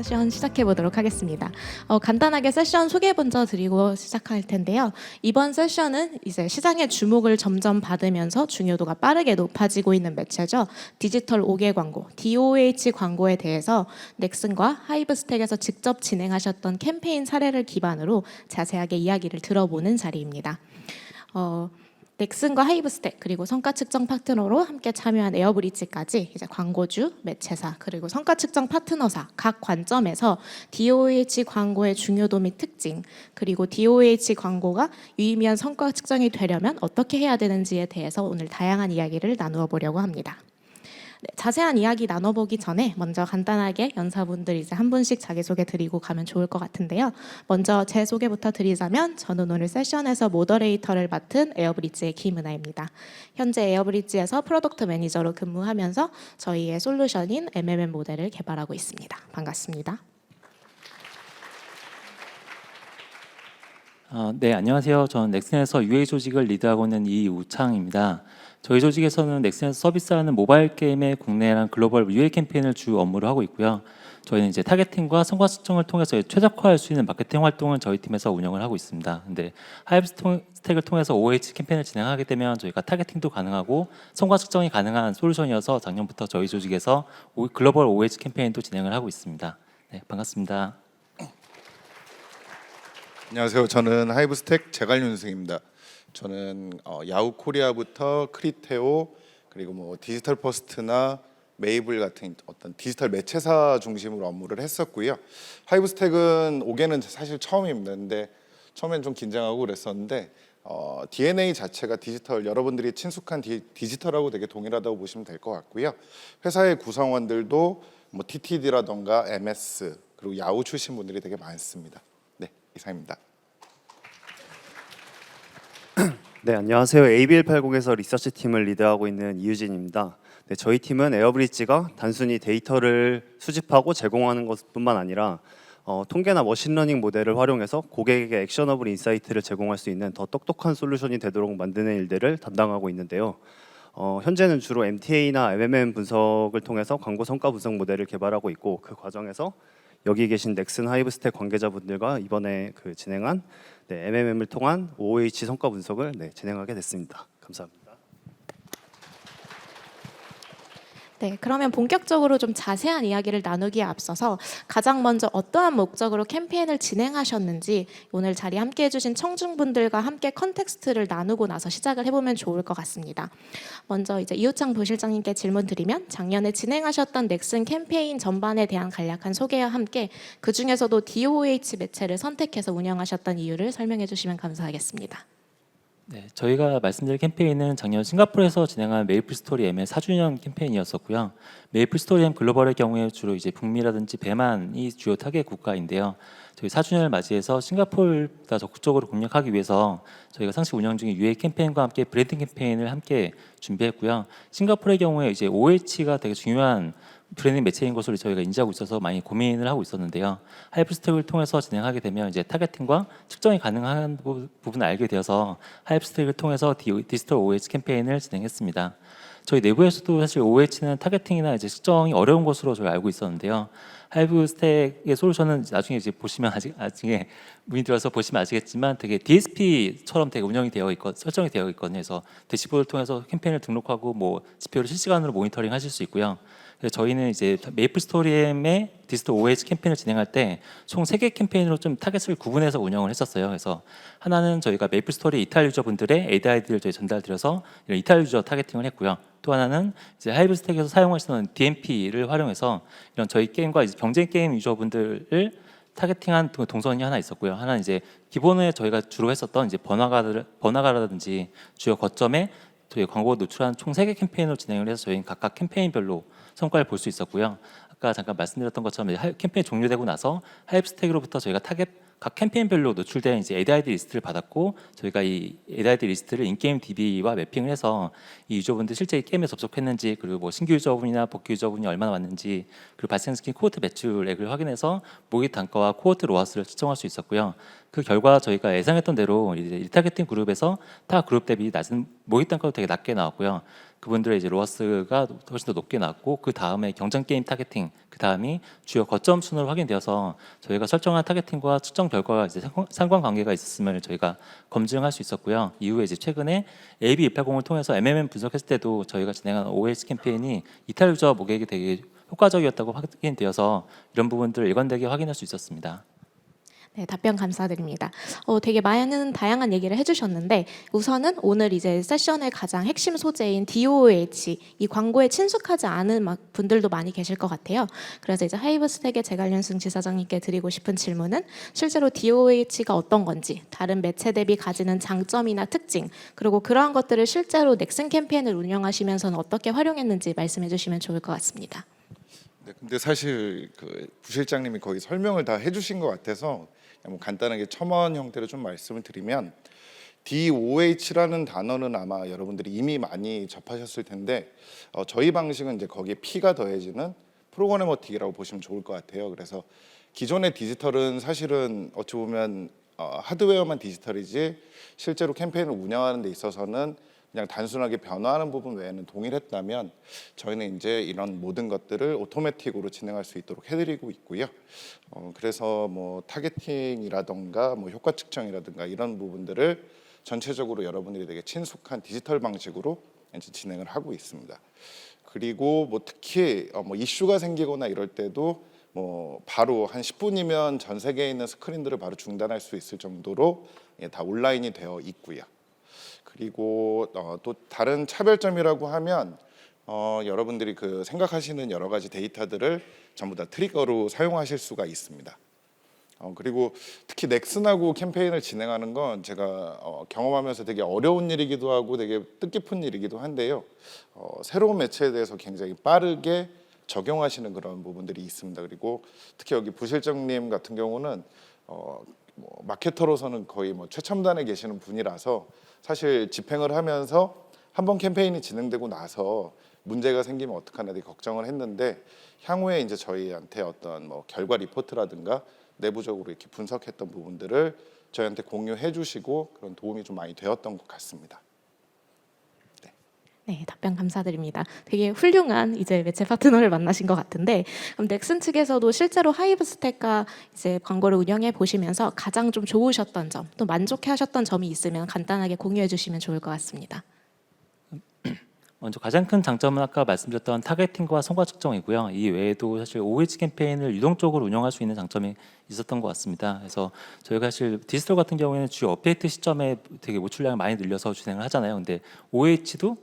세션 시작해 보도록 하겠습니다. 간단하게 세션 소개 먼저 드리고 시작할 텐데요. 이번 세션은 이제 시장의 주목을 점점 받으면서 중요도가 빠르게 높아지고 있는 매체죠. 디지털 5개 광고, DOH 광고에 대해서 넥슨과 하이브스택에서 직접 진행하셨던 캠페인 사례를 기반으로 자세하게 이야기를 들어보는 자리입니다. 넥슨과 하이브스택 그리고 성과 측정 파트너로 함께 참여한 에어브리지까지 이제 광고주, 매체사 그리고 성과 측정 파트너사 각 관점에서 DOH 광고의 중요도 및 특징 그리고 DOH 광고가 유의미한 성과 측정이 되려면 어떻게 해야 되는지에 대해서 오늘 다양한 이야기를 나누어 보려고 합니다. 네, 자세한 이야기 나눠보기 전에 먼저 간단하게 연사분들 이제 한 분씩 자기소개 드리고 가면 좋을 것 같은데요. 먼저 제 소개부터 드리자면 저는 오늘 세션에서 모더레이터를 맡은 에어브리지의 김은아입니다. 현재 에어브리지에서 프로덕트 매니저로 근무하면서 저희의 솔루션인 MMM 모델을 개발하고 있습니다. 반갑습니다. 네, 안녕하세요. 저는 넥슨에서 UA 조직을 리드하고 있는 이우창입니다. 저희 조직에서는 넥슨에서 서비스하는 모바일 게임의 국내랑 글로벌 UA 캠페인을 주 업무로 하고 있고요. 저희는 이제 타겟팅과 성과 측정을 통해서 최적화할 수 있는 마케팅 활동을 저희 팀에서 운영을 하고 있습니다. 근데 하이브스택을 통해서 OH 캠페인을 진행하게 되면 저희가 타겟팅도 가능하고 성과 측정이 가능한 솔루션이어서 작년부터 저희 조직에서 글로벌 OH 캠페인도 진행을 하고 있습니다. 네, 반갑습니다. 안녕하세요. 저는 하이브스택 제갈윤승입니다. 저는 야후 코리아부터 크리테오 그리고 뭐 디지털 퍼스트나 메이블 같은 어떤 디지털 매체사 중심으로 업무를 했었고요. 하이브스택은 오게는 사실 처음입니다. 근데 처음엔 좀 긴장하고 그랬었는데 DNA 자체가 디지털, 여러분들이 친숙한 디지털하고 되게 동일하다고 보시면 될 것 같고요. 회사의 구성원들도 뭐 TTD라던가 MS 그리고 야후 출신 분들이 되게 많습니다. 네, 이상입니다. 네, 안녕하세요. ABL80에서 리서치 팀을 리드하고 있는 이유진입니다. 네, 저희 팀은 에어브리지가 단순히 데이터를 수집하고 제공하는 것뿐만 아니라 통계나 머신러닝 모델을 활용해서 고객에게 액셔너블 인사이트를 제공할 수 있는 더 똑똑한 솔루션이 되도록 만드는 일들을 담당하고 있는데요. 현재는 주로 MTA나 MMM 분석을 통해서 광고 성과 분석 모델을 개발하고 있고 그 과정에서 여기 계신 넥슨 하이브스택 관계자분들과 이번에 진행한 MMM을 통한 OOH 성과 분석을 진행하게 됐습니다. 감사합니다. 네, 그러면 본격적으로 좀 자세한 이야기를 나누기에 앞서서 가장 먼저 어떠한 목적으로 캠페인을 진행하셨는지 오늘 자리에 함께해 주신 청중분들과 함께 컨텍스트를 나누고 나서 시작을 해보면 좋을 것 같습니다. 먼저 이제 이우창 부실장님께 질문 드리면 작년에 진행하셨던 넥슨 캠페인 전반에 대한 간략한 소개와 함께 그 중에서도 DOH 매체를 선택해서 운영하셨던 이유를 설명해 주시면 감사하겠습니다. 네, 저희가 말씀드릴 캠페인은 작년 싱가포르에서 진행한 메이플 스토리 M의 4주년 캠페인이었었고요. 메이플 스토리 M 글로벌의 경우에 주로 이제 북미라든지 대만이 주요 타겟 국가인데요. 저희 4주년을 맞이해서 싱가포르보다 적극적으로 공략하기 위해서 저희가 상시 운영 중인 UA 캠페인과 함께 브랜딩 캠페인을 함께 준비했고요. 싱가포르의 경우에 이제 OH가 되게 중요한 브랜딩 매체인 것으로 저희가 인지하고 있어서 많이 고민을 하고 있었는데요. 하이브스택을 통해서 진행하게 되면 이제 타겟팅과 측정이 가능한 부분을 알게 되어서 하이브스택을 통해서 디지털 OH 캠페인을 진행했습니다. 저희 내부에서도 사실 OH는 타겟팅이나 이제 측정이 어려운 것으로 저희 알고 있었는데요. 하이브스택의 솔루션은 나중에 이제 보시면 나중에 문의 들어서 보시면 아시겠지만 되게 DSP처럼 되게 운영이 되어 있고 설정이 되어 있거든요. 그래서 대시보드를 통해서 캠페인을 등록하고 뭐 지표를 실시간으로 모니터링 하실 수 있고요. 그래서 저희는 이제 메이플 스토리엠의 디지털 OH 캠페인을 진행할 때 총 3개 캠페인으로 좀 타겟을 구분해서 운영을 했었어요. 그래서 하나는 저희가 메이플 스토리 이탈 유저분들의 AID를 저희 전달드려서 이런 이탈 유저 타겟팅을 했고요. 또 하나는 이제 하이브스택에서 사용하시는 DMP를 활용해서 이런 저희 게임과 이제 경쟁 게임 유저분들을 타겟팅한 동선이 하나 있었고요. 하나는 이제 기본에 저희가 주로 했었던 이제 번화가라든지 주요 거점에 저희 광고 노출한 총 3개 캠페인으로 진행을 해서 저희는 각각 캠페인별로 성과를 볼 수 있었고요. 아까 잠깐 말씀드렸던 것처럼 캠페인 종료되고 나서 하이브스택으로부터 저희가 각 캠페인별로 노출된 이제 AID 리스트를 받았고 저희가 이 AID 리스트를 인게임 DB와 매핑을 해서 이 유저분들 실제 게임에 접속했는지 그리고 뭐 신규 유저분이나 복귀 유저분이 얼마나 왔는지 그리고 발생시킨 코호트 매출액을 확인해서 모의 단가와 코호트 로아스를 측정할 수 있었고요. 그 결과 저희가 예상했던 대로 이제 리타겟팅 그룹에서 타 그룹 대비 낮은 모의 단가도 되게 낮게 나왔고요. 그분들의 이제 로어스가 훨씬 더 높게 나왔고 그 다음에 경쟁 게임 타겟팅, 그 다음이 주요 거점 순으로 확인되어서 저희가 설정한 타겟팅과 측정 결과가 이제 상관관계가 있었음을 저희가 검증할 수 있었고요. 이후에 이제 최근에 AB180을 통해서 MMM 분석했을 때도 저희가 진행한 OS 캠페인이 이탈 유저 모객이 되게 효과적이었다고 확인되어서 이런 부분들을 일관되게 확인할 수 있었습니다. 네, 답변 감사드립니다. 되게 많은 다양한 얘기를 해주셨는데 우선은 오늘 이제 세션의 가장 핵심 소재인 DOOH 이 광고에 친숙하지 않은 분들도 많이 계실 것 같아요. 그래서 이제 하이브스택의 제갈윤승 지사장님께 드리고 싶은 질문은 실제로 DOOH가 어떤 건지, 다른 매체 대비 가지는 장점이나 특징, 그리고 그러한 것들을 실제로 넥슨 캠페인을 운영하시면서는 어떻게 활용했는지 말씀해주시면 좋을 것 같습니다. 네, 근데 사실 그 부실장님이 거의 설명을 다 해주신 것 같아서 그냥 뭐 간단하게 첨언 형태로 좀 말씀을 드리면 DOH라는 단어는 아마 여러분들이 이미 많이 접하셨을 텐데 저희 방식은 이제 거기에 P가 더해지는 프로그래머틱이라고 보시면 좋을 것 같아요. 그래서 기존의 디지털은 사실은 어찌 보면 하드웨어만 디지털이지 실제로 캠페인을 운영하는 데 있어서는 그냥 단순하게 변화하는 부분 외에는 동일했다면 저희는 이제 이런 모든 것들을 오토매틱으로 진행할 수 있도록 해드리고 있고요. 그래서 뭐 타겟팅이라던가 뭐 효과 측정이라든가 이런 부분들을 전체적으로 여러분들이 되게 친숙한 디지털 방식으로 이제 진행을 하고 있습니다. 그리고 뭐 특히 뭐 이슈가 생기거나 이럴 때도 뭐 바로 한 10분이면 전 세계에 있는 스크린들을 바로 중단할 수 있을 정도로 다 온라인이 되어 있고요. 그리고 또 다른 차별점이라고 하면 여러분들이 그 생각하시는 여러 가지 데이터들을 전부 다 트리거로 사용하실 수가 있습니다. 그리고 특히 넥슨하고 캠페인을 진행하는 건 제가 경험하면서 되게 어려운 일이기도 하고 되게 뜻깊은 일이기도 한데요. 새로운 매체에 대해서 굉장히 빠르게 적용하시는 그런 부분들이 있습니다. 그리고 특히 여기 부실장님 같은 경우는 뭐 마케터로서는 거의 뭐 최첨단에 계시는 분이라서 사실 집행을 하면서 한번 캠페인이 진행되고 나서 문제가 생기면 어떡하나 되게 걱정을 했는데 향후에 이제 저희한테 어떤 뭐 결과 리포트라든가 내부적으로 이렇게 분석했던 부분들을 저희한테 공유해 주시고 그런 도움이 좀 많이 되었던 것 같습니다. 네, 답변 감사드립니다. 되게 훌륭한 이제 매체 파트너를 만나신 것 같은데 그럼 넥슨 측에서도 실제로 하이브스택과 이제 광고를 운영해 보시면서 가장 좀 좋으셨던 점, 또 만족해하셨던 점이 있으면 간단하게 공유해 주시면 좋을 것 같습니다. 먼저 가장 큰 장점은 아까 말씀드렸던 타겟팅과 성과 측정이고요. 이 외에도 사실 OH 캠페인을 유동적으로 운영할 수 있는 장점이 있었던 것 같습니다. 그래서 저희가 사실 디지털 같은 경우에는 주요 업데이트 시점에 되게 노출량을 많이 늘려서 진행을 하잖아요. 근데 OH도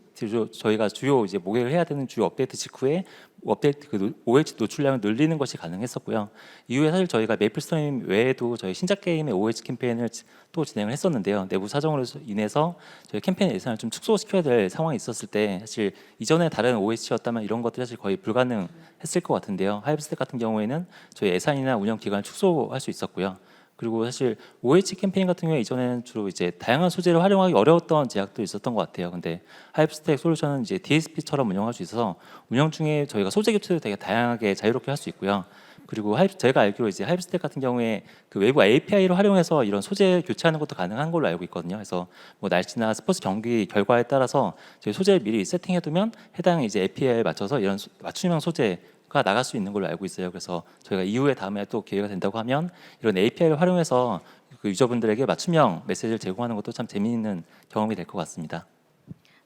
저희가 주요 이제 모객을 해야 되는 주요 업데이트 직후에 업데이트 그 OH 노출량을 늘리는 것이 가능했었고요. 이후에 사실 저희가 메이플스토리 외에도 저희 신작 게임의 OH 캠페인을 또 진행을 했었는데요. 내부 사정으로 인해서 저희 캠페인 예산을 좀 축소시켜야 될 상황이 있었을 때 사실 이전에 다른 OH였다면 이런 것들이 사실 거의 불가능했을 것 같은데요. 하이브스택 같은 경우에는 저희 예산이나 운영 기간을 축소할 수 있었고요. 그리고 사실 OH 캠페인 같은 경우에 이전에는 주로 이제 다양한 소재를 활용하기 어려웠던 제약도 있었던 것 같아요. 근데 하이브스택 솔루션은 이제 DSP처럼 운영할 수 있어서 운영 중에 저희가 소재 교체도 되게 다양하게 자유롭게 할 수 있고요. 그리고 저희가 알기로 이제 하이브스택 같은 경우에 그 외부 API를 활용해서 이런 소재 교체하는 것도 가능한 걸로 알고 있거든요. 그래서 뭐 날씨나 스포츠 경기 결과에 따라서 저희 소재를 미리 세팅해두면 해당 이제 API에 맞춰서 이런 맞춤형 소재가 나갈 수 있는 걸로 알고 있어요. 그래서 저희가 이후에 다음에 또 기회가 된다고 하면 이런 API를 활용해서 그 유저분들에게 맞춤형 메시지를 제공하는 것도 참 재미있는 경험이 될 것 같습니다.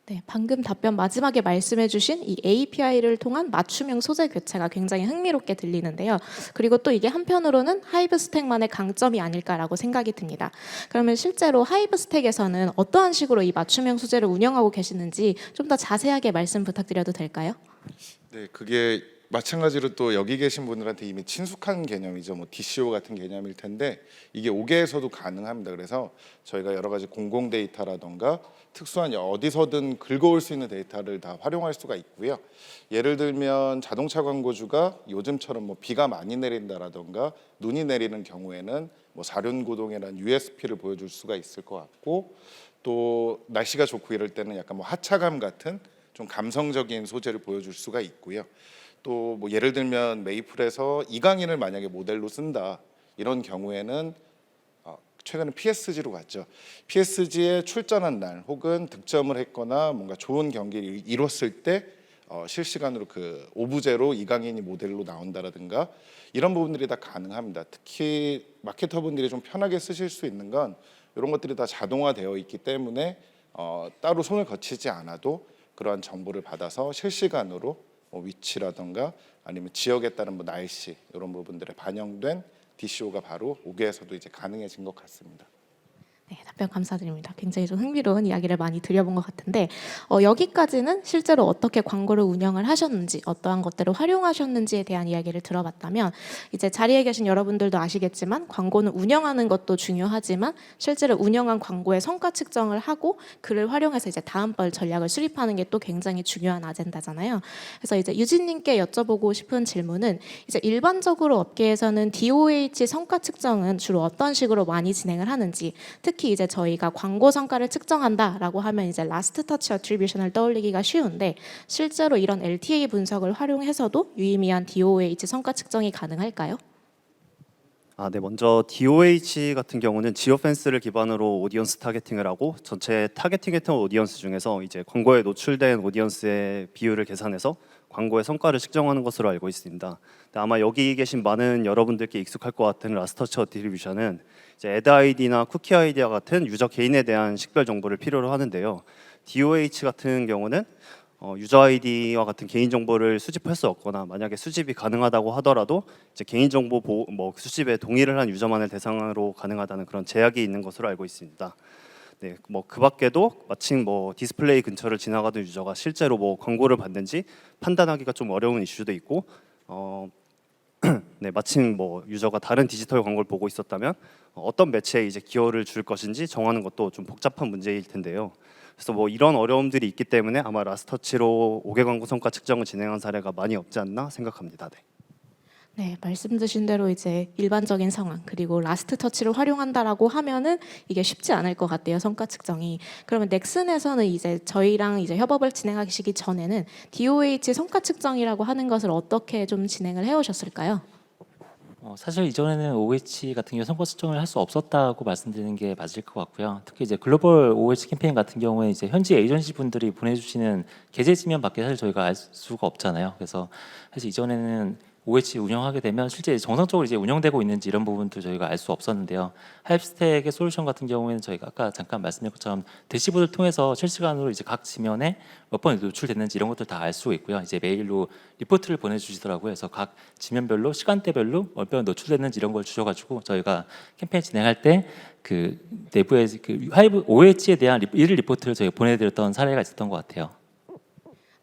네, 방금 답변 마지막에 말씀해주신 이 API를 통한 맞춤형 소재 교체가 굉장히 흥미롭게 들리는데요. 그리고 또 이게 한편으로는 하이브스택만의 강점이 아닐까라고 생각이 듭니다. 그러면 실제로 하이브스택에서는 어떠한 식으로 이 맞춤형 소재를 운영하고 계시는지 좀 더 자세하게 말씀 부탁드려도 될까요? 네, 그게 마찬가지로 또 여기 계신 분들한테 이미 친숙한 개념이죠. 뭐 DCO 같은 개념일 텐데 이게 5개에서도 가능합니다. 그래서 저희가 여러 가지 공공 데이터라던가 특수한 어디서든 긁어올 수 있는 데이터를 다 활용할 수가 있고요. 예를 들면 자동차 광고주가 요즘처럼 뭐 비가 많이 내린다라던가 눈이 내리는 경우에는 뭐 사륜고동이라는 USP를 보여줄 수가 있을 것 같고 또 날씨가 좋고 이럴 때는 약간 뭐 하차감 같은 좀 감성적인 소재를 보여줄 수가 있고요. 또 뭐 예를 들면 메이플에서 이강인을 만약에 모델로 쓴다 이런 경우에는 최근에 PSG로 갔죠. PSG에 출전한 날 혹은 득점을 했거나 뭔가 좋은 경기를 이뤘을 때 실시간으로 그 오브제로 이강인이 모델로 나온다라든가 이런 부분들이 다 가능합니다. 특히 마케터분들이 좀 편하게 쓰실 수 있는 건 이런 것들이 다 자동화되어 있기 때문에 따로 손을 거치지 않아도 그러한 정보를 받아서 실시간으로 위치라든가 아니면 지역에 따른 날씨 이런 부분들에 반영된 DCO가 바로 5개에서도 이제 가능해진 것 같습니다. 네, 답변 감사드립니다. 굉장히 좀 흥미로운 이야기를 많이 드려본 것 같은데 여기까지는 실제로 어떻게 광고를 운영을 하셨는지 어떠한 것들을 활용하셨는지에 대한 이야기를 들어봤다면 이제 자리에 계신 여러분들도 아시겠지만 광고는 운영하는 것도 중요하지만 실제로 운영한 광고의 성과 측정을 하고 그를 활용해서 이제 다음번 전략을 수립하는 게 또 굉장히 중요한 아젠다잖아요. 그래서 이제 유진님께 여쭤보고 싶은 질문은 이제 일반적으로 업계에서는 DOH 성과 측정은 주로 어떤 식으로 많이 진행을 하는지 특히 이제 저희가 광고 성과를 측정한다라고 하면 이제 라스트 터치 어트리뷰션을 떠올리기가 쉬운데 실제로 이런 LTA 분석을 활용해서도 유의미한 DOH 성과 측정이 가능할까요? 네. 먼저 DOH 같은 경우는 지오펜스를 기반으로 오디언스 타겟팅을 하고 전체 타겟팅했던 오디언스 중에서 이제 광고에 노출된 오디언스의 비율을 계산해서 광고의 성과를 측정하는 것으로 알고 있습니다. 아마 여기 계신 많은 여러분들께 익숙할 것 같은 라스터치 어트리뷰션은 이제 애드 아이디나 쿠키 아이디와 같은 유저 개인에 대한 식별 정보를 필요로 하는데요. DOH 같은 경우는 유저 아이디와 같은 개인 정보를 수집할 수 없거나 만약에 수집이 가능하다고 하더라도 이제 개인 정보 수집에 동의를 한 유저만을 대상으로 가능하다는 그런 제약이 있는 것으로 알고 있습니다. 네, 그 밖에도 마침 디스플레이 근처를 지나가던 유저가 실제로 광고를 받는지 판단하기가 좀 어려운 이슈도 있고, 네, 마침 유저가 다른 디지털 광고를 보고 있었다면 어떤 매체에 이제 기여를 줄 것인지 정하는 것도 좀 복잡한 문제일 텐데요. 그래서 이런 어려움들이 있기 때문에 아마 라스터치로 5개 광고 성과 측정을 진행한 사례가 많이 없지 않나 생각합니다. 네. 네, 말씀 주신 대로 이제 일반적인 상황 그리고 라스트 터치를 활용한다라고 하면은 이게 쉽지 않을 것 같아요. 성과 측정이. 그러면 넥슨에서는 이제 저희랑 이제 협업을 진행하시기 전에는 DOH 성과 측정이라고 하는 것을 어떻게 좀 진행을 해오셨을까요? 사실 이전에는 OH 같은 경우 성과 측정을 할 수 없었다고 말씀드리는 게 맞을 것 같고요. 특히 이제 글로벌 OH 캠페인 같은 경우에 이제 현지 에이전시 분들이 보내주시는 계제 지면밖에 사실 저희가 알 수가 없잖아요. 그래서 사실 이전에는 OH 운영하게 되면 실제 정상적으로 이제 운영되고 있는지 이런 부분도 저희가 알 수 없었는데요. 하이브스택의 솔루션 같은 경우에는 저희가 아까 잠깐 말씀드린 것처럼 대시보드를 통해서 실시간으로 이제 각 지면에 몇 번 노출됐는지 이런 것들 다 알 수 있고요. 이제 메일로 리포트를 보내주시더라고요. 그래서 각 지면별로 시간대별로 얼마나 노출됐는지 이런 걸 주셔가지고 저희가 캠페인 진행할 때 그 내부에 그 하이브 OH에 대한 일일 리포트를 저희가 보내드렸던 사례가 있었던 것 같아요.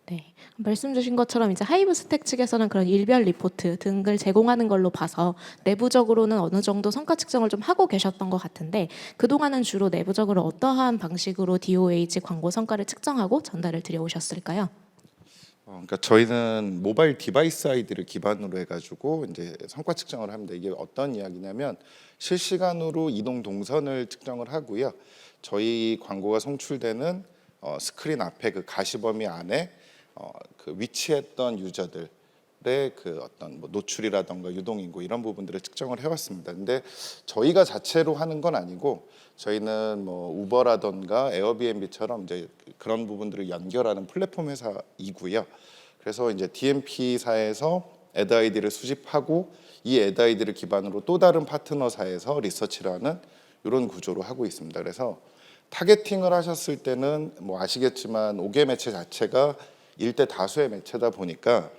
네, 말씀 주신 것처럼 이제 하이브 스택 측에서는 그런 일별 리포트 등을 제공하는 걸로 봐서 내부적으로는 어느 정도 성과 측정을 좀 하고 계셨던 것 같은데 그동안은 주로 내부적으로 어떠한 방식으로 DOH 광고 성과를 측정하고 전달을 드려오셨을까요? 그러니까 저희는 모바일 디바이스 아이디를 기반으로 해가지고 이제 성과 측정을 합니다. 이게 어떤 이야기냐면 실시간으로 이동 동선을 측정을 하고요. 저희 광고가 송출되는 스크린 앞에 그 가시범위 안에 그 위치했던 유저들의 그 어떤 노출이라던가 유동인구 이런 부분들을 측정을 해왔습니다. 근데 저희가 자체로 하는 건 아니고 저희는 우버라던가 에어비앤비처럼 이제 그런 부분들을 연결하는 플랫폼 회사이고요. 그래서 이제 DMP사에서 애드 아이디를 수집하고 이 애드 아이디를 기반으로 또 다른 파트너사에서 리서치를 하는 이런 구조로 하고 있습니다. 그래서 타겟팅을 하셨을 때는 아시겠지만 5개 매체 자체가 일대 다수의 매체다 보니까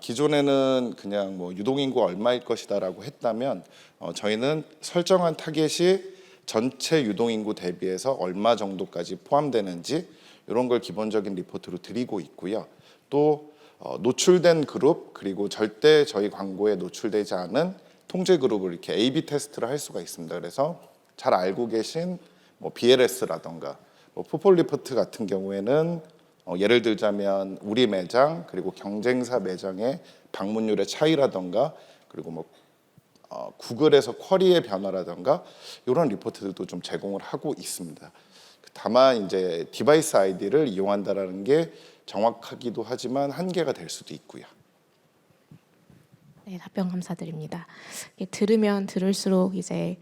기존에는 그냥 유동인구 얼마일 것이다라고 했다면 저희는 설정한 타겟이 전체 유동인구 대비해서 얼마 정도까지 포함되는지 이런 걸 기본적인 리포트로 드리고 있고요. 또 노출된 그룹 그리고 절대 저희 광고에 노출되지 않은 통제 그룹을 이렇게 A/B 테스트를 할 수가 있습니다. 그래서 잘 알고 계신 BLS라던가 포폴 리포트 같은 경우에는 예를 들자면 우리 매장 그리고 경쟁사 매장의 방문율의 차이라던가 그리고 구글에서 쿼리의 변화라던가 이런 리포트들도 좀 제공을 하고 있습니다. 다만 이제 디바이스 아이디를 이용한다라는 게 정확하기도 하지만 한계가 될 수도 있고요. 네, 답변 감사드립니다. 들으면 들을수록 이제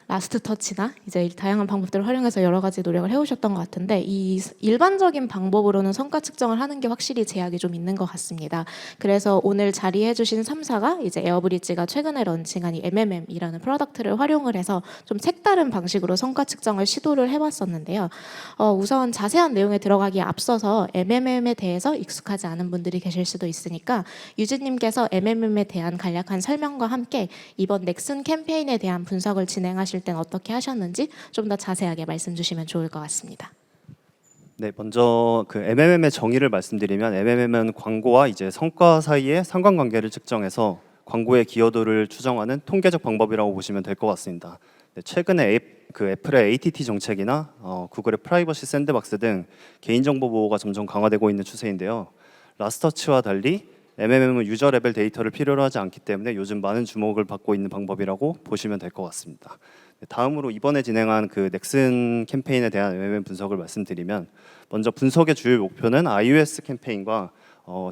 라스트 터치나 이제 다양한 방법들을 활용해서 여러 가지 노력을 해오셨던 것 같은데 이 일반적인 방법으로는 성과 측정을 하는 게 확실히 제약이 좀 있는 것 같습니다. 그래서 오늘 자리해주신 3사가 이제 에어브리지가 최근에 런칭한 이 MMM이라는 프로덕트를 활용을 해서 좀 색다른 방식으로 성과 측정을 시도를 해봤었는데요. 우선 자세한 내용에 들어가기에 앞서서 MMM에 대해서 익숙하지 않은 분들이 계실 수도 있으니까 유진님께서 MMM에 대한 간략한 설명과 함께 이번 넥슨 캠페인에 대한 분석을 진행하실 땐 어떻게 하셨는지 좀 더 자세하게 말씀 주시면 좋을 것 같습니다. 네, 먼저 그 MMM의 정의를 말씀드리면 MMM은 광고와 이제 성과 사이의 상관관계를 측정해서 광고의 기여도를 추정하는 통계적 방법이라고 보시면 될 것 같습니다. 네, 최근에 애플의 ATT 정책이나 구글의 프라이버시 샌드박스 등 개인정보 보호가 점점 강화되고 있는 추세인데요. 라스터치와 달리 MMM은 유저 레벨 데이터를 필요로 하지 않기 때문에 요즘 많은 주목을 받고 있는 방법이라고 보시면 될 것 같습니다. 다음으로 이번에 진행한 그 넥슨 캠페인에 대한 MMM 분석을 말씀드리면 먼저 분석의 주요 목표는 iOS 캠페인과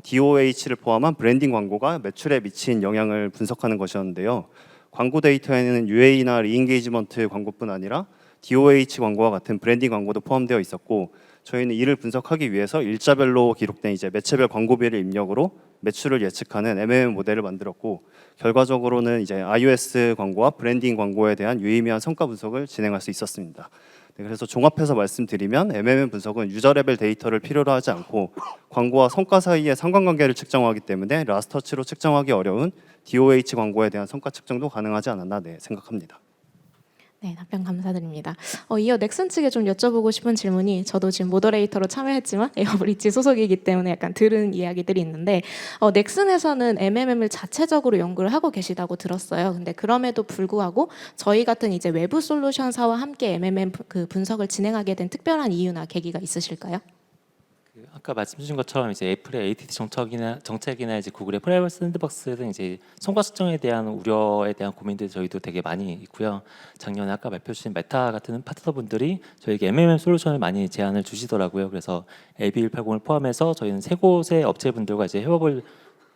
DOH를 포함한 브랜딩 광고가 매출에 미친 영향을 분석하는 것이었는데요. 광고 데이터에는 UA나 리인게이지먼트 광고뿐 아니라 DOH 광고와 같은 브랜딩 광고도 포함되어 있었고 저희는 이를 분석하기 위해서 일자별로 기록된 이제 매체별 광고비를 입력으로 매출을 예측하는 MMM 모델을 만들었고 결과적으로는 이제 iOS 광고와 브랜딩 광고에 대한 유의미한 성과 분석을 진행할 수 있었습니다. 네, 그래서 종합해서 말씀드리면 MMM 분석은 유저 레벨 데이터를 필요로 하지 않고 광고와 성과 사이의 상관관계를 측정하기 때문에 라스터치로 측정하기 어려운 DOH 광고에 대한 성과 측정도 가능하지 않았나 생각합니다. 네, 답변 감사드립니다. 이어 넥슨 측에 좀 여쭤보고 싶은 질문이 저도 지금 모더레이터로 참여했지만 에어브리지 소속이기 때문에 약간 들은 이야기들이 있는데 넥슨에서는 MMM을 자체적으로 연구를 하고 계시다고 들었어요. 근데 그럼에도 불구하고 저희 같은 이제 외부 솔루션사와 함께 MMM 그 분석을 진행하게 된 특별한 이유나 계기가 있으실까요? 아까 말씀 주신 것처럼 이제 애플의 ATT 정책이나 이제 구글의 프라이버시 샌드박스 등 이제 성과 측정에 대한 우려에 대한 고민들이 저희도 되게 많이 있고요. 작년에 아까 발표 주신 메타 같은 파트너분들이 저에게 MMM 솔루션을 많이 제안을 주시더라고요. 그래서 AB180을 포함해서 저희는 세 곳의 업체분들과 이제 협업을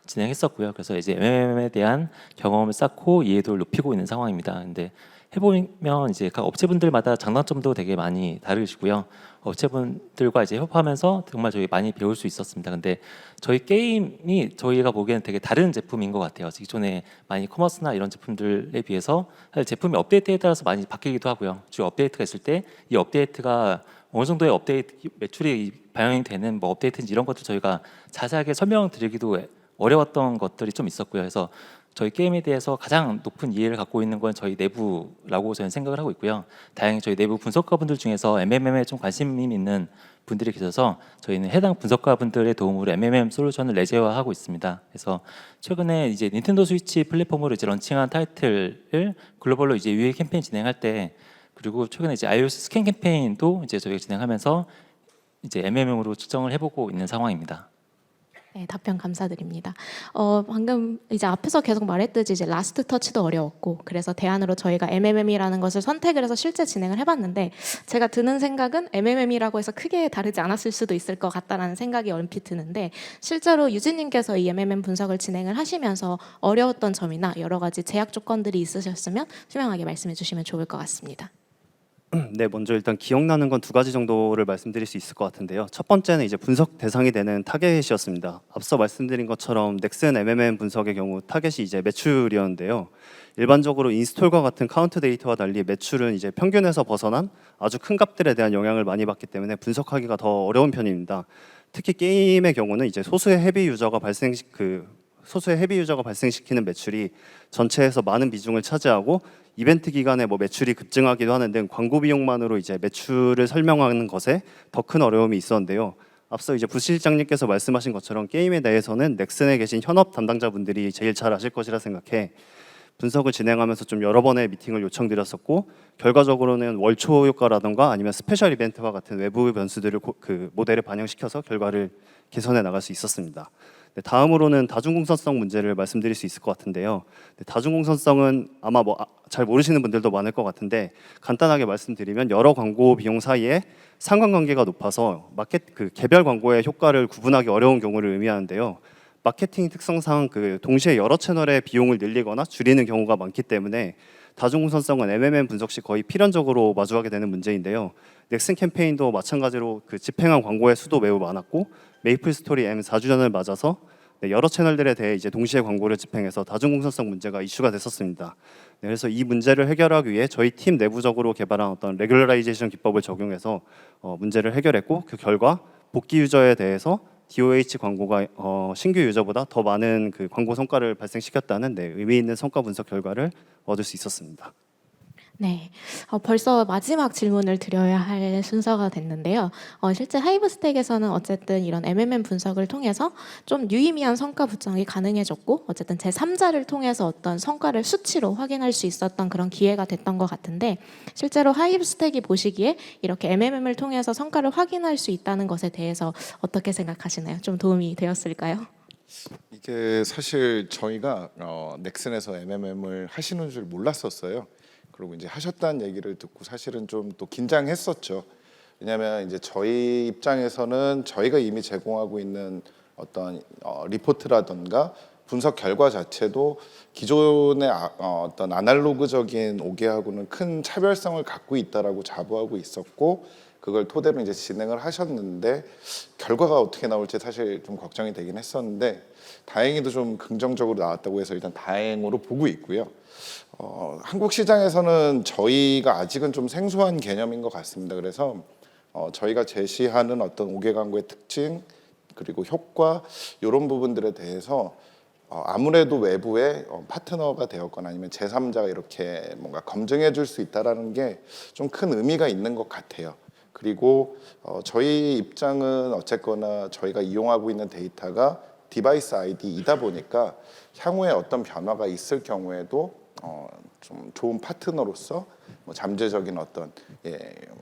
진행했었고요. 그래서 이제 MMM에 대한 경험을 쌓고 이해도를 높이고 있는 상황입니다. 근데 해보면 이제 각 업체분들마다 장단점도 되게 많이 다르시고요. 업체분들과 이제 협업하면서 정말 저희 많이 배울 수 있었습니다. 근데 저희 게임이 저희가 보기에는 되게 다른 제품인 것 같아요. 기존에 많이 커머스나 이런 제품들에 비해서 사실 제품이 업데이트에 따라서 많이 바뀌기도 하고요. 주요 업데이트가 있을 때 이 업데이트가 어느 정도의 업데이트 매출이 반영이 되는 뭐 업데이트인지 이런 것들 저희가 자세하게 설명드리기도 어려웠던 것들이 좀 있었고요. 그래서 저희 게임에 대해서 가장 높은 이해를 갖고 있는 건 저희 내부라고 저는 생각을 하고 있고요. 다행히 저희 내부 분석가분들 중에서 MMM에 좀 관심이 있는 분들이 계셔서 저희는 해당 분석가분들의 도움으로 MMM 솔루션을 내재화하고 있습니다. 그래서 최근에 이제 닌텐도 스위치 플랫폼으로 이제 런칭한 타이틀을 글로벌로 이제 유해 캠페인 진행할 때 그리고 최근에 이제 iOS 스캔 캠페인도 이제 저희가 진행하면서 이제 MMM으로 측정을 해보고 있는 상황입니다. 네, 답변 감사드립니다. 방금 이제 앞에서 계속 말했듯이 이제 라스트 터치도 어려웠고 그래서 대안으로 저희가 MMM이라는 것을 선택을 해서 실제 진행을 해봤는데 제가 드는 생각은 MMM이라고 해서 크게 다르지 않았을 수도 있을 것 같다라는 생각이 얼핏 드는데 실제로 유진님께서 이 MMM 분석을 진행을 하시면서 어려웠던 점이나 여러 가지 제약 조건들이 있으셨으면 투명하게 말씀해 주시면 좋을 것 같습니다. 네, 먼저 일단 기억나는 건 두 가지 정도를 말씀드릴 수 있을 것 같은데요. 첫 번째는 이제 분석 대상이 되는 타겟이었습니다. 앞서 말씀드린 것처럼 넥슨 MMM 분석의 경우 타겟이 이제 매출이었는데요. 일반적으로 인스톨과 같은 카운트 데이터와 달리 매출은 이제 평균에서 벗어난 아주 큰 값들에 대한 영향을 많이 받기 때문에 분석하기가 더 어려운 편입니다. 특히 게임의 경우는 이제 소수의 헤비 유저가 발생시키는 매출이 전체에서 많은 비중을 차지하고 이벤트 기간에 뭐 매출이 급증하기도 하는 등 광고 비용만으로 이제 매출을 설명하는 것에 더 큰 어려움이 있었는데요. 앞서 이제 부실장님께서 말씀하신 것처럼 게임에 대해서는 넥슨에 계신 현업 담당자분들이 제일 잘 아실 것이라 생각해 분석을 진행하면서 좀 여러 번의 미팅을 요청드렸었고 결과적으로는 월초 효과라던가 아니면 스페셜 이벤트와 같은 외부 변수들을 그 모델에 반영시켜서 결과를 개선해 나갈 수 있었습니다. 네, 다음으로는 다중공선성 문제를 말씀드릴 수 있을 것 같은데요. 네, 다중공선성은 아마 잘 모르시는 분들도 많을 것 같은데 간단하게 말씀드리면 여러 광고 비용 사이에 상관관계가 높아서 개별 광고의 효과를 구분하기 어려운 경우를 의미하는데요. 마케팅 특성상 동시에 여러 채널의 비용을 늘리거나 줄이는 경우가 많기 때문에 다중공선성은 MMM 분석 시 거의 필연적으로 마주하게 되는 문제인데요. 넥슨 캠페인도 마찬가지로 그 집행한 광고의 수도 매우 많았고 메이플 스토리 M 4주년을 맞아서 여러 채널들에 대해 이제 동시에 광고를 집행해서 다중공선성 문제가 이슈가 됐었습니다. 그래서 이 문제를 해결하기 위해 저희 팀 내부적으로 개발한 어떤 레귤러라이제이션 기법을 적용해서 문제를 해결했고 그 결과 복귀 유저에 대해서 DOH 광고가 신규 유저보다 더 많은 그 광고 성과를 발생시켰다는 의미 있는 성과 분석 결과를 얻을 수 있었습니다. 네, 벌써 마지막 질문을 드려야 할 순서가 됐는데요. 실제 하이브스택에서는 어쨌든 이런 MMM 분석을 통해서 좀 유의미한 성과 부정이 가능해졌고 어쨌든 제3자를 통해서 어떤 성과를 수치로 확인할 수 있었던 그런 기회가 됐던 것 같은데 실제로 하이브스택이 보시기에 이렇게 MMM을 통해서 성과를 확인할 수 있다는 것에 대해서 어떻게 생각하시나요? 좀 도움이 되었을까요? 이게 사실 저희가 넥슨에서 MMM을 하시는 줄 몰랐었어요. 그리고 이제 하셨다는 얘기를 듣고 사실은 좀 또 긴장했었죠. 왜냐하면 이제 저희 입장에서는 저희가 이미 제공하고 있는 어떤 리포트라든가 분석 결과 자체도 기존의 어떤 아날로그적인 오게하고는 큰 차별성을 갖고 있다라고 자부하고 있었고 그걸 토대로 이제 진행을 하셨는데 결과가 어떻게 나올지 사실 좀 걱정이 되긴 했었는데 다행히도 좀 긍정적으로 나왔다고 해서 일단 다행으로 보고 있고요. 한국 시장에서는 저희가 아직은 좀 생소한 개념인 것 같습니다. 그래서 저희가 제시하는 어떤 오개 광고의 특징 그리고 효과 이런 부분들에 대해서 아무래도 외부의 파트너가 되었거나 아니면 제3자가 이렇게 뭔가 검증해 줄 수 있다라는 게 좀 큰 의미가 있는 것 같아요. 그리고 저희 입장은 어쨌거나 저희가 이용하고 있는 데이터가 디바이스 아이디이다 보니까 향후에 어떤 변화가 있을 경우에도 좀 좋은 파트너로서 뭐 잠재적인 어떤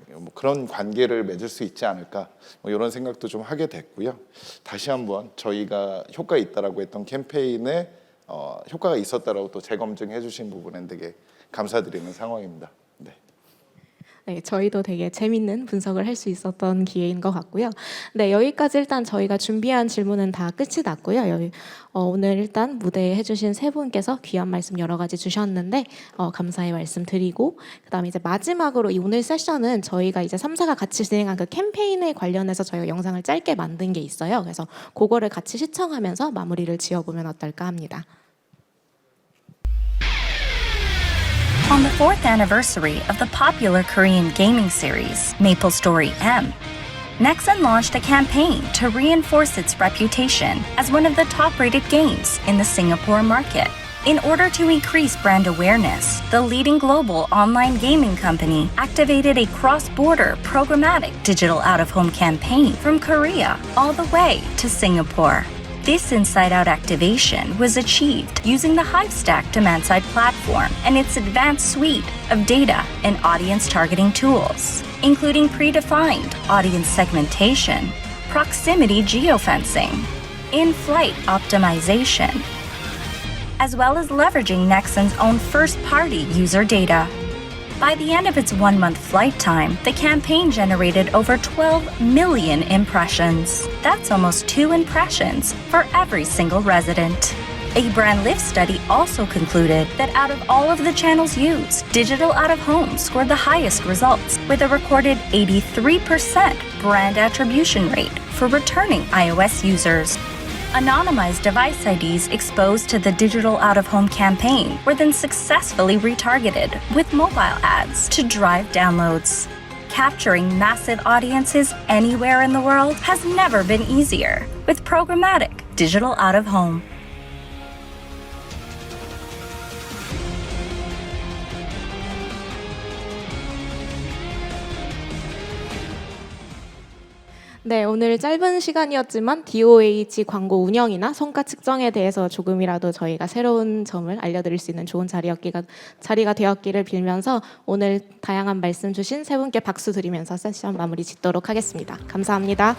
뭐 그런 관계를 맺을 수 있지 않을까 뭐 이런 생각도 좀 하게 됐고요. 다시 한번 저희가 효과 있다라고 했던 캠페인에 효과가 있었다라고 또 재검증해 주신 부분에 되게 감사드리는 상황입니다. 네. 네, 저희도 되게 재밌는 분석을 할 수 있었던 기회인 것 같고요. 네, 여기까지 일단 저희가 준비한 질문은 다 끝이 났고요. 오늘 일단 무대에 해주신 세 분께서 귀한 말씀 여러 가지 주셨는데 감사의 말씀 드리고 그다음에 이제 마지막으로 이 오늘 세션은 저희가 이제 3사가 같이 진행한 그 캠페인에 관련해서 저희가 영상을 짧게 만든 게 있어요. 그래서 그거를 같이 시청하면서 마무리를 지어보면 어떨까 합니다. On the 4th anniversary of the popular Korean gaming series, MapleStory M, Nexon launched a campaign to reinforce its reputation as one of the top-rated games in the Singapore market. In order to increase brand awareness, the leading global online gaming company activated a cross-border programmatic digital out-of-home campaign from Korea all the way to Singapore. This inside-out activation was achieved using the Hivestack demand-side platform and its advanced suite of data and audience targeting tools, including predefined audience segmentation, proximity geofencing, in-flight optimization, as well as leveraging Nexon's own first-party user data. By the end of its 1-month flight time, the campaign generated over 12 million impressions. That's almost 2 impressions for every single resident. A brand lift study also concluded that out of all of the channels used, digital out-of-home scored the highest results with a recorded 83% brand attribution rate for returning iOS users. Anonymized device IDs exposed to the digital out-of-home campaign were then successfully retargeted with mobile ads to drive downloads. Capturing massive audiences anywhere in the world has never been easier with programmatic digital out-of-home. 네, 오늘 짧은 시간이었지만 DOH 광고 운영이나 성과 측정에 대해서 조금이라도 저희가 새로운 점을 알려드릴 수 있는 좋은 자리가 되었기를 빌면서 오늘 다양한 말씀 주신 세 분께 박수 드리면서 세션 마무리 짓도록 하겠습니다. 감사합니다.